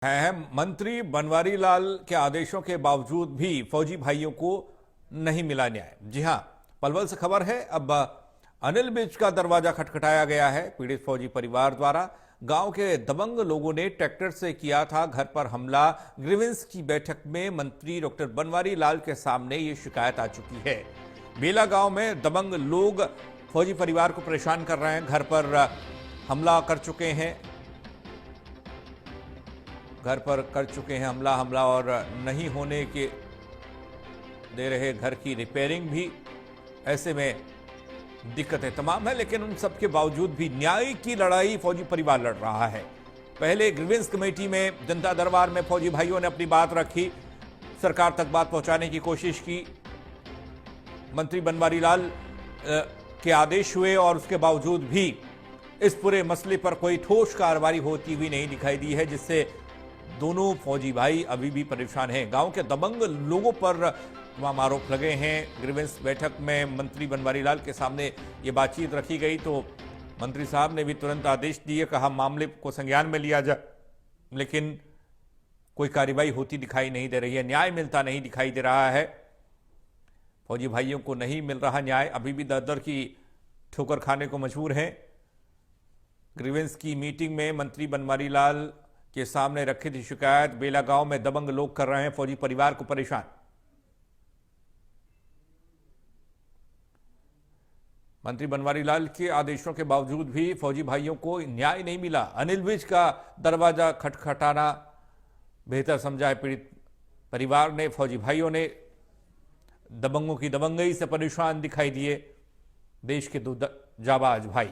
है मंत्री बनवारी लाल के आदेशों के बावजूद भी फौजी भाइयों को नहीं मिला न्याय। जी हां, पलवल से खबर है। अब अनिल विज का दरवाजा खटखटाया गया है पीड़ित फौजी परिवार द्वारा। गांव के दबंग लोगों ने ट्रैक्टर से किया था घर पर हमला। ग्रीवेंस की बैठक में मंत्री डॉक्टर बनवारी लाल के सामने ये शिकायत आ चुकी है। बेला गांव में दबंग लोग फौजी परिवार को परेशान कर रहे हैं, घर पर हमला कर चुके हैं, हमला और नहीं होने के दे रहे घर की रिपेयरिंग भी। ऐसे में दिक्कतें तमाम है, लेकिन उन सब के बावजूद भी न्याय की लड़ाई फौजी परिवार लड़ रहा है। पहले ग्रीवेंस कमेटी में, जनता दरबार में फौजी भाइयों ने अपनी बात रखी, सरकार तक बात पहुंचाने की कोशिश की। मंत्री बनवारी लाल के आदेश हुए और उसके बावजूद भी इस पूरे मसले पर कोई ठोस कार्रवाई होती हुई नहीं दिखाई दी है, जिससे दोनों फौजी भाई अभी भी परेशान हैं। गांव के दबंग लोगों पर तमाम आरोप लगे हैं। ग्रीवेंस बैठक में मंत्री बनवारी लाल के सामने ये बातचीत रखी गई तो मंत्री साहब ने भी तुरंत आदेश दिए, कहा मामले को संज्ञान में लिया जाए, लेकिन कोई कार्रवाई होती दिखाई नहीं दे रही है, न्याय मिलता नहीं दिखाई दे रहा है। फौजी भाइयों को नहीं मिल रहा न्याय, अभी भी दर दर की ठोकर खाने को मजबूर हैं। ग्रीवेंस की मीटिंग में मंत्री बनवारी लाल के सामने रखी थी शिकायत। बेला गांव में दबंग लोग कर रहे हैं फौजी परिवार को परेशान। मंत्री बनवारी लाल के आदेशों के बावजूद भी फौजी भाइयों को न्याय नहीं मिला। अनिल विज का दरवाजा खटखटाना बेहतर समझा है पीड़ित परिवार ने। फौजी भाइयों ने दबंगों की दबंगई से परेशान दिखाई दिए देश के दो जाबाज भाई।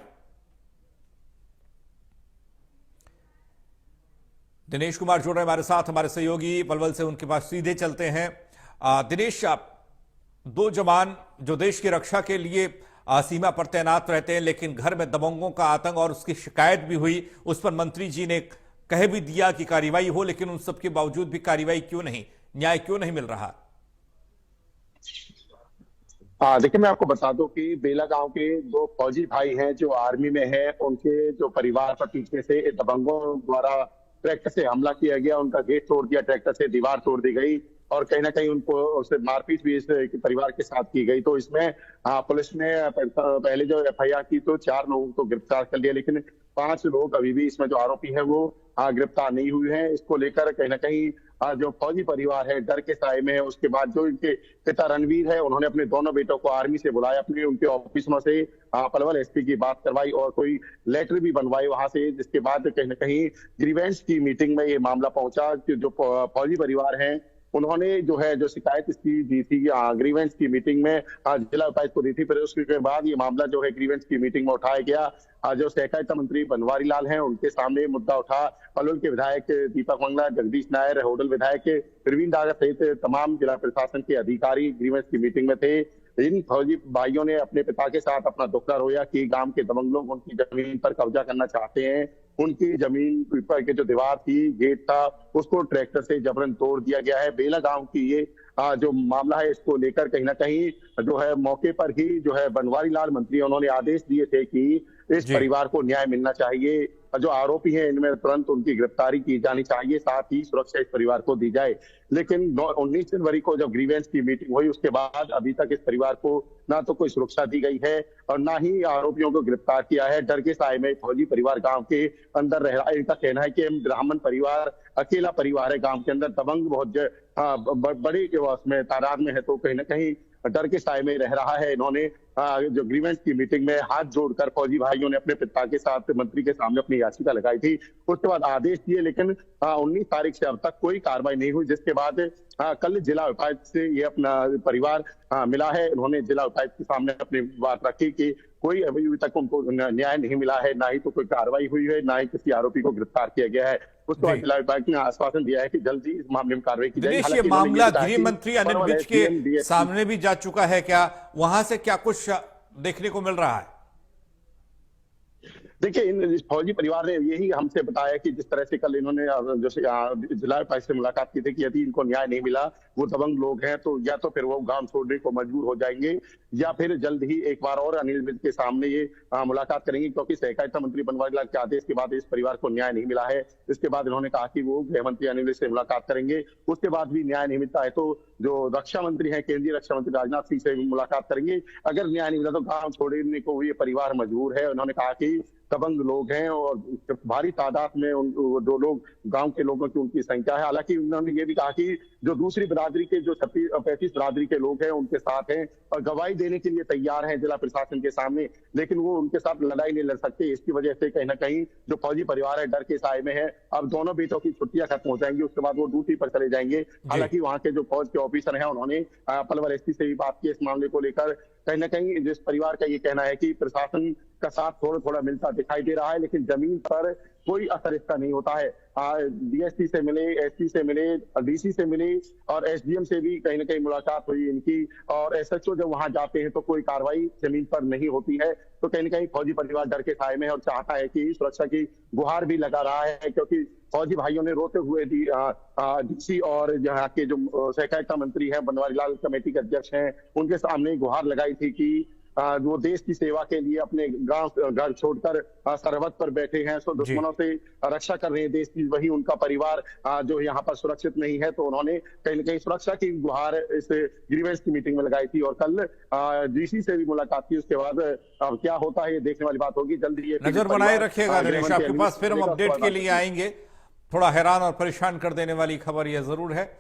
दिनेश कुमार जुड़ रहे हमारे साथ, हमारे सहयोगी पलवल से, उनके पास सीधे चलते हैं। दिनेश, दो जवान जो देश की रक्षा के लिए सीमा पर तैनात रहते हैं, लेकिन घर में दबंगों का आतंक और उसकी शिकायत भी हुई, उस पर मंत्री जी ने कह भी दिया कि कार्रवाई हो, लेकिन उन सबके बावजूद भी कार्रवाई क्यों नहीं, न्याय क्यों नहीं मिल रहा? देखिए, मैं आपको बता दूं कि बेला गांव के दो फौजी भाई हैं जो आर्मी में हैं। उनके जो परिवार पर पीछे से दबंगों द्वारा ट्रैक्टर से हमला किया गया, उनका गेट तोड़ दिया, ट्रैक्टर से दीवार तोड़ दी गई और कहीं ना कहीं उनको उससे मारपीट भी इस परिवार के साथ की गई। तो इसमें पुलिस ने पहले जो एफआईआर की तो 4 लोगों को गिरफ्तार कर लिया, लेकिन 5 लोग अभी भी इसमें जो आरोपी है वो गिरफ्तार नहीं हुए हैं। इसको लेकर कहीं ना कहीं जो फौजी परिवार है डर के साए में है। उसके बाद जो इनके पिता रणवीर है, उन्होंने अपने दोनों बेटों को आर्मी से बुलाया, अपने उनके ऑफिसों से पलवल एसपी की बात करवाई और कोई लेटर भी बनवाई वहां से, जिसके बाद कहीं ना कहीं ग्रीवेंस की मीटिंग में ये मामला पहुंचा कि जो फौजी परिवार है उन्होंने जो शिकायत इसकी दी थी ग्रीवेंस की मीटिंग में जिला उपायुक्त को दी थी। फिर उसके बाद ये मामला जो है ग्रीवेंस की मीटिंग में उठाया गया। जो सहकारिता मंत्री बनवारी लाल हैं उनके सामने मुद्दा उठा। पलवल के विधायक दीपक मंगला, जगदीश नायर, होडल विधायक प्रवीण दागा सहित तमाम जिला प्रशासन के अधिकारी ग्रीवेंस की मीटिंग में थे। इन फौजी भाइयों ने अपने पिता के साथ अपना दुखड़ा रोया कि गांव के दबंग लोग उनकी जमीन पर कब्जा करना चाहते हैं। उनकी जमीन पर के जो दीवार थी, गेट था, उसको ट्रैक्टर से जबरन तोड़ दिया गया है। बेला गांव की ये जो मामला है, इसको लेकर कहीं ना कहीं जो है मौके पर ही जो है बनवारी लाल मंत्री उन्होंने आदेश दिए थे कि इस परिवार को न्याय मिलना चाहिए, जो आरोपी हैं इनमें तुरंत उनकी गिरफ्तारी की जानी चाहिए, साथ ही सुरक्षा इस परिवार को दी जाए। लेकिन 19 जनवरी को जब ग्रीवेंस की मीटिंग हुई उसके बाद अभी तक इस परिवार को ना तो कोई सुरक्षा दी गई है और ना ही आरोपियों को गिरफ्तार किया है। डर के साए में फौजी परिवार गांव के अंदर रह रहा है। इनका कहना है कि ब्राह्मण परिवार अकेला परिवार है गांव के अंदर, दबंग बहुत बड़ी उसमें तादाद में है, तो कहीं ना कहीं डर के साए में रह रहा है। इन्होंने जो ग्रीवेंस की मीटिंग में हाथ जोड़कर फौजी भाइयों ने अपने पिता के साथ मंत्री के सामने अपनी याचिका लगाई थी। उसके बाद आदेश दिए, लेकिन 19 तारीख से अब तक कोई कार्रवाई नहीं हुई, जिसके बाद कल जिला उपायुक्त से ये अपना परिवार मिला है। उन्होंने जिला उपायुक्त के सामने अपनी बात रखी कि कोई अभी तक उनको न्याय नहीं मिला है, ना ही तो कोई कार्रवाई हुई है, ना ही किसी आरोपी को गिरफ्तार किया गया है। उसके बाद जिला उपायुक्त ने आश्वासन दिया है कि जल्दी इस मामले में कार्रवाई की जाएगी। ये मामला गृह मंत्री अनिल विज के सामने भी जा चुका है क्या? वहां से क्या कुछ देखने को मिल रहा है? देखिए इन फौजी परिवार ने यही हमसे बताया कि जिस तरह से कल इन्होंने जैसे जिला उपायुक्त से मुलाकात की थी कि यदि इनको न्याय नहीं मिला, वो दबंग लोग हैं, तो या तो फिर वो गांव छोड़ने को मजबूर हो जाएंगे या फिर जल्द ही एक बार और अनिल विज के सामने ये मुलाकात करेंगे, क्योंकि सहकारिता मंत्री बनवारी लाल के आदेश के बाद इस परिवार को न्याय नहीं मिला है। इसके बाद इन्होंने कहा कि वो गृह मंत्री अनिल विज से मुलाकात करेंगे, उसके बाद भी न्याय नहीं मिलता है तो जो रक्षा मंत्री है, केंद्रीय रक्षा मंत्री राजनाथ सिंह से भी मुलाकात करेंगे। अगर न्याय नहीं मिला तो गांव छोड़ने को ये परिवार मजबूर है। उन्होंने कहा कि दबंग लोग हैं और भारी तादाद में जो लोग गांव के लोगों की उनकी संख्या है। हालांकि उन्होंने ये भी कहा कि जो दूसरी बिरादरी के जो 35 बिरादरी के लोग हैं उनके साथ हैं और गवाही देने के लिए तैयार हैं जिला प्रशासन के सामने, लेकिन वो उनके साथ लड़ाई नहीं लड़ सकते। इसकी वजह से कहीं ना कहीं जो फौजी परिवार है डर के साए में है। अब दोनों बेटों की छुट्टियां खत्म हो जाएंगी, उसके बाद वो ड्यूटी पर चले जाएंगे। हालांकि वहां के जो फौज के ऑफिसर हैं उन्होंने पलवल एसपी से भी बात की इस मामले को लेकर। कहीं ना कहीं जिस परिवार का ये कहना है कि प्रशासन का साथ थोड़ा थोड़ा मिलता दिखाई दे रहा है, लेकिन जमीन पर कोई असर इसका नहीं होता है। डीएसपी से मिले, एसपी से मिले, डीसी से मिले और एसडीएम से भी कहीं ना कहीं मुलाकात हुई इनकी, और एसएचओ जब वहां जाते हैं तो कोई कार्रवाई जमीन पर नहीं होती है। तो कहीं ना कहीं फौजी परिवार डर के साए में है और चाहता है कि सुरक्षा की गुहार भी लगा रहा है, क्योंकि फौजी भाइयों ने रोते हुए डीसी और यहाँ के जो सहकारिता मंत्री हैं बनवारी लाल कमेटी के अध्यक्ष हैं उनके सामने गुहार लगाई थी कि वो देश की सेवा के लिए अपने गांव घर छोड़कर सरहद पर बैठे हैं, सो दुश्मनों से रक्षा कर रहे हैं देश की, वही उनका परिवार जो यहाँ पर सुरक्षित नहीं है। तो उन्होंने कहीं ना कहीं सुरक्षा की गुहार इस ग्रीवेंस की मीटिंग में लगाई थी और कल डीसी से भी मुलाकात की। उसके बाद अब क्या होता है ये देखने वाली बात होगी। जल्दी ये नजर बनाए रखिएगा नरेश, आपके पास फिर हम अपडेट के लिए आएंगे। थोड़ा हैरान और परेशान कर देने वाली खबर यह जरूर है